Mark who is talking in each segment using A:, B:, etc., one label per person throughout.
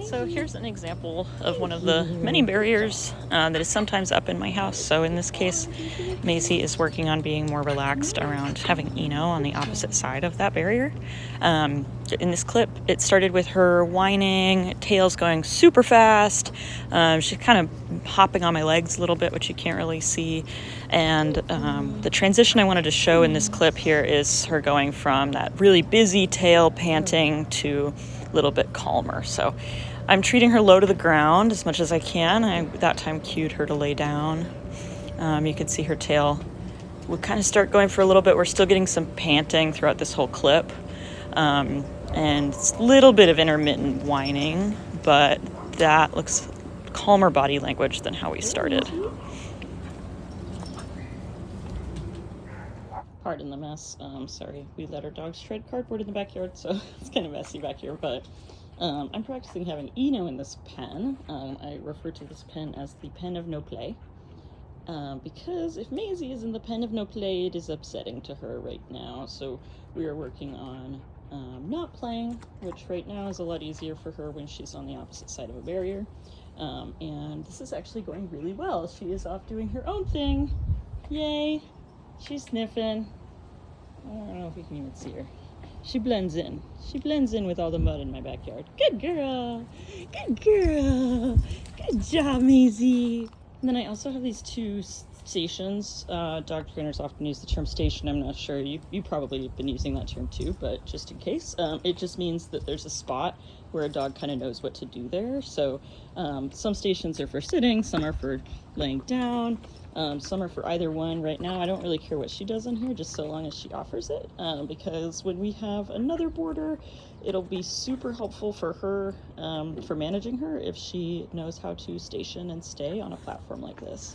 A: So here's an example of one of the many barriers that is sometimes up in my house. So in this case, Maisie is working on being more relaxed around having Eno on the opposite side of that barrier. In this clip, it started with her whining, tails going super fast. She's kind of hopping on my legs a little bit, which you can't really see. And the transition I wanted to show in this clip here is her going from that really busy tail panting to a little bit calmer. So I'm treating her low to the ground as much as I can. I that time cued her to lay down. You can see her tail will kind of start going for a little bit. We're still getting some panting throughout this whole clip. And a little bit of intermittent whining, but that looks calmer body language than how we started. Pardon the mess. Sorry, we let our dogs shred cardboard in the backyard, so it's kind of messy back here, but I'm practicing having Eno in this pen. I refer to this pen as the pen of no play, because if Maisie is in the pen of no play, it is upsetting to her right now. So we are working on not playing, which right now is a lot easier for her when she's on the opposite side of a barrier. And this is actually going really well. She is off doing her own thing. Yay! She's sniffing. I don't know if you can even see her. She blends in. She blends in with all the mud in my backyard. Good girl. Good girl. Good job, Maisie. And then I also have these two stations. Dog trainers often use the term station. I'm not sure. You probably have been using that term too, but just in case. It just means that there's a spot where a dog kind of knows what to do there. So some stations are for sitting, some are for laying down. Some are for either one. Right now, I don't really care what she does in here, just so long as she offers it, because when we have another boarder, it'll be super helpful for her, for managing her, if she knows how to station and stay on a platform like this.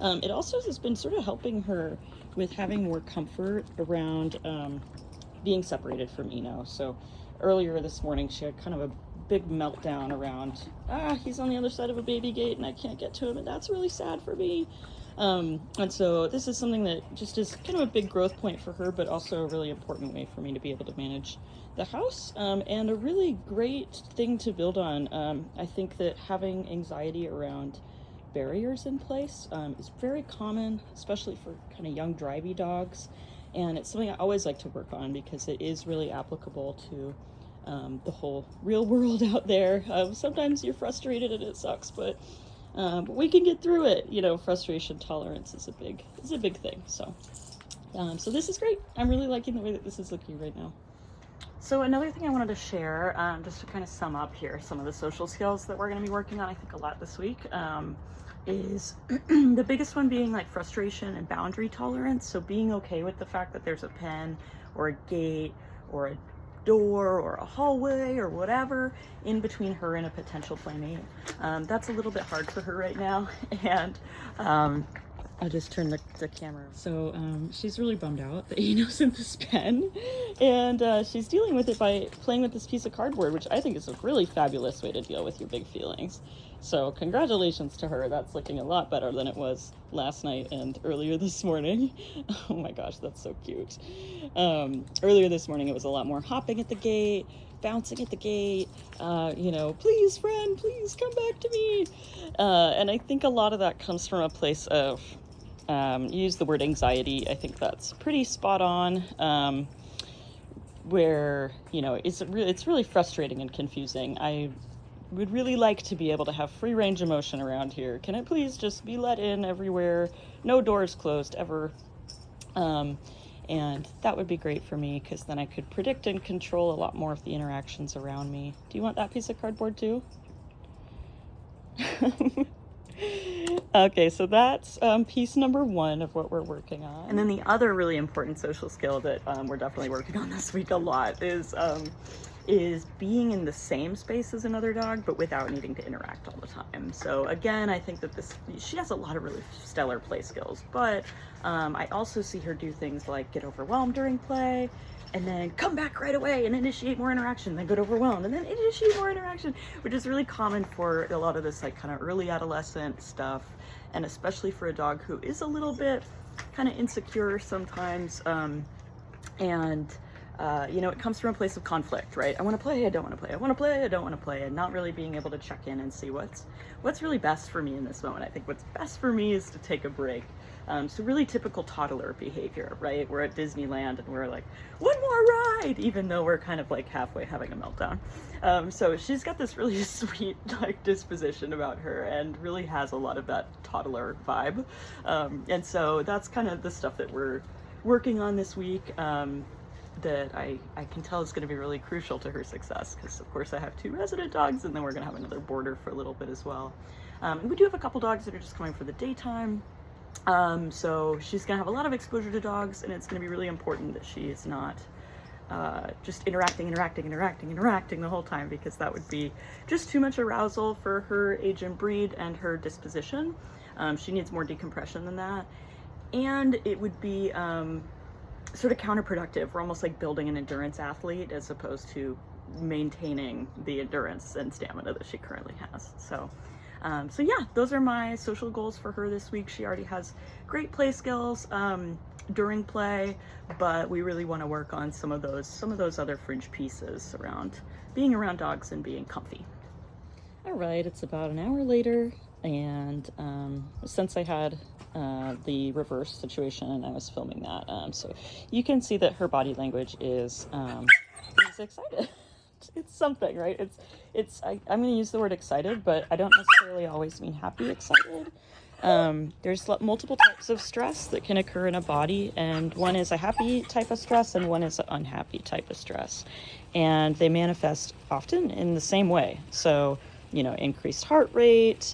A: It also has been sort of helping her with having more comfort around being separated from Eno. So earlier this morning, she had kind of a big meltdown around, he's on the other side of a baby gate and I can't get to him, and that's really sad for me. And so this is something that just is kind of a big growth point for her, but also a really important way for me to be able to manage the house, and a really great thing to build on. I think that having anxiety around barriers in place is very common, especially for kind of young drivey dogs, and it's something I always like to work on because it is really applicable to the whole real world out there. Sometimes you're frustrated and it sucks, but we can get through it. You know, frustration tolerance is a big thing. So this is great. I'm really liking the way that this is looking right now. So another thing I wanted to share, just to kind of sum up here, some of the social skills that we're going to be working on, I think, a lot this week, is the biggest one being like frustration and boundary tolerance. So being okay with the fact that there's a pen or a gate or a door or a hallway or whatever in between her and a potential playmate. That's a little bit hard for her right now, and I'll just turn the camera. So she's really bummed out that Eno's in this pen, and she's dealing with it by playing with this piece of cardboard, which I think is a really fabulous way to deal with your big feelings. So congratulations to her. That's looking a lot better than it was last night and earlier this morning. Oh my gosh, that's so cute. Earlier this morning, it was a lot more hopping at the gate, bouncing at the gate, please friend, please come back to me. And I think a lot of that comes from a place of, use the word anxiety. I think that's pretty spot on, where, it's really frustrating and confusing. I would really like to be able to have free range of motion around here. Can it please just be let in everywhere? No doors closed ever. And that would be great for me, because then I could predict and control a lot more of the interactions around me. Do you want that piece of cardboard too? Okay, so that's piece number one of what we're working on. And then the other really important social skill that we're definitely working on this week a lot is being in the same space as another dog, but without needing to interact all the time. So again, I think that she has a lot of really stellar play skills, but I also see her do things like get overwhelmed during play, and then come back right away and initiate more interaction, then get overwhelmed and then initiate more interaction, which is really common for a lot of this like kind of early adolescent stuff, and especially for a dog who is a little bit kind of insecure sometimes, and you know, it comes from a place of conflict, right? I want to play, I don't want to play, I want to play, I don't want to play, and not really being able to check in and see what's really best for me in this moment. I think what's best for me is to take a break. So really typical toddler behavior, right? We're at Disneyland and we're like, one more ride, even though we're kind of like halfway having a meltdown. So she's got this really sweet like disposition about her and really has a lot of that toddler vibe. And so that's kind of the stuff that we're working on this week. That I can tell is going to be really crucial to her success, because of course I have 2 resident dogs and then we're going to have another boarder for a little bit as well. And we do have a couple dogs that are just coming for the daytime. So she's going to have a lot of exposure to dogs, and it's going to be really important that she is not just interacting the whole time, because that would be just too much arousal for her age and breed and her disposition. She needs more decompression than that. And it would be sort of counterproductive. We're almost like building an endurance athlete as opposed to maintaining the endurance and stamina that she currently has. So yeah, those are my social goals for her this week. She already has great play skills during play, but we really want to work on some of those other fringe pieces around being around dogs and being comfy. All right, it's about an hour later, and since I had the reverse situation and I was filming that, so you can see that her body language is excited. It's something, right? I'm going to use the word excited, but I don't necessarily always mean happy excited. There's multiple types of stress that can occur in a body, and one is a happy type of stress and one is an unhappy type of stress, and they manifest often in the same way. So, you know, increased heart rate,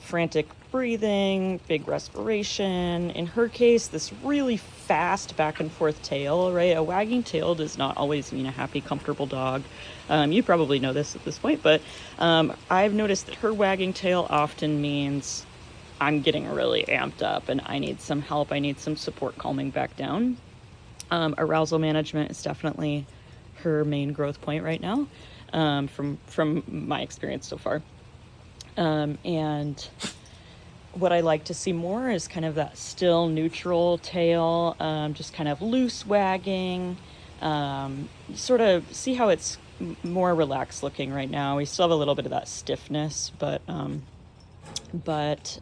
A: frantic breathing, big respiration. In her case, this really fast back and forth tail, right? A wagging tail does not always mean a happy, comfortable dog. You probably know this at this point, but I've noticed that her wagging tail often means I'm getting really amped up and I need some help. I need some support calming back down. Arousal management is definitely her main growth point right now, from my experience so far. And what I like to see more is kind of that still neutral tail, just kind of loose wagging, sort of see how it's more relaxed looking right now. We still have a little bit of that stiffness, but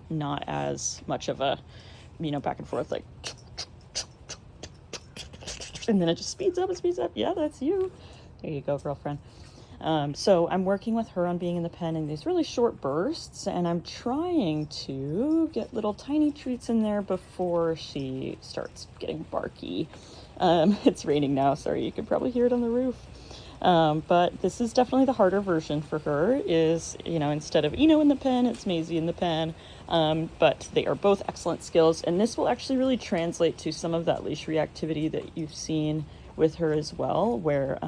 A: not as much of a, back and forth, like, and then it just speeds up and speeds up. Yeah, that's you. There you go, girlfriend. So I'm working with her on being in the pen in these really short bursts, and I'm trying to get little tiny treats in there before she starts getting barky. It's raining now, sorry, you can probably hear it on the roof. But this is definitely the harder version for her, is, instead of Eno in the pen, it's Maisie in the pen. But they are both excellent skills, and this will actually really translate to some of that leash reactivity that you've seen with her as well, where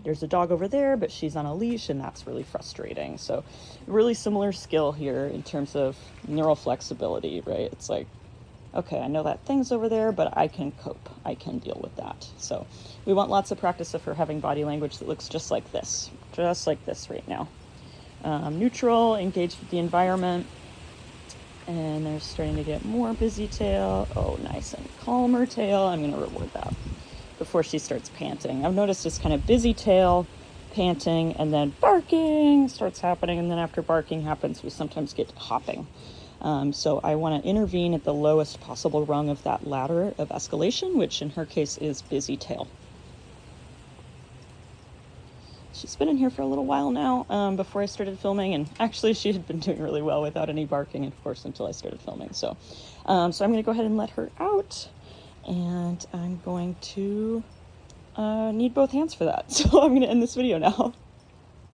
A: there's a dog over there, but she's on a leash, and that's really frustrating. So really similar skill here in terms of neural flexibility, right? It's like, okay, I know that thing's over there, but I can cope. I can deal with that. So we want lots of practice of her having body language that looks just like this right now. Neutral, engaged with the environment. And they're starting to get more busy tail. Oh, nice and calmer tail. I'm going to reward that before she starts panting. I've noticed this kind of busy tail, panting, and then barking starts happening. And then after barking happens, we sometimes get hopping. So I want to intervene at the lowest possible rung of that ladder of escalation, which in her case is busy tail. She's been in here for a little while now, before I started filming, and actually she had been doing really well without any barking, of course, until I started filming. So I'm going to go ahead and let her out, and I'm going to need both hands for that. So I'm going to end this video now.